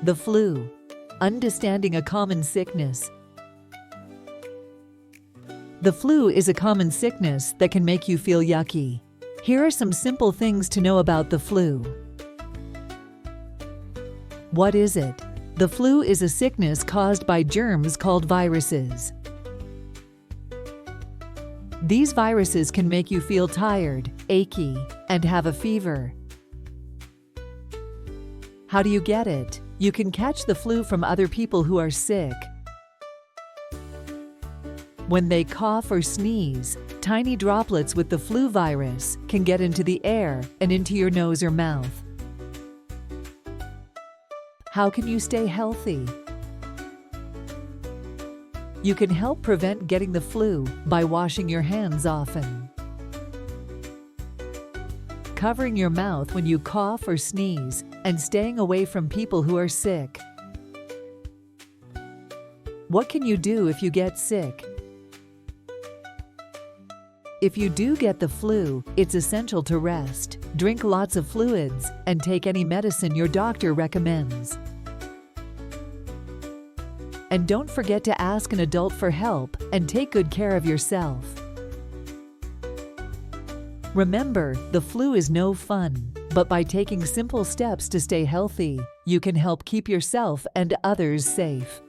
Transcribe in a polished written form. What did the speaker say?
The flu. Understanding a common sickness. The flu is a common sickness that can make you feel yucky. Here are some simple things to know about the flu. What is it? The flu is a sickness caused by germs called viruses. These viruses can make you feel tired, achy, and have a fever. How do you get it? You can catch the flu from other people who are sick. When they cough or sneeze, tiny droplets with the flu virus can get into the air and into your nose or mouth. How can you stay healthy? You can help prevent getting the flu by washing your hands often, covering your mouth when you cough or sneeze, and staying away from people who are sick. What can you do if you get sick? If you do get the flu, it's essential to rest, drink lots of fluids, and take any medicine your doctor recommends. And don't forget to ask an adult for help and take good care of yourself. Remember, the flu is no fun, but by taking simple steps to stay healthy, you can help keep yourself and others safe.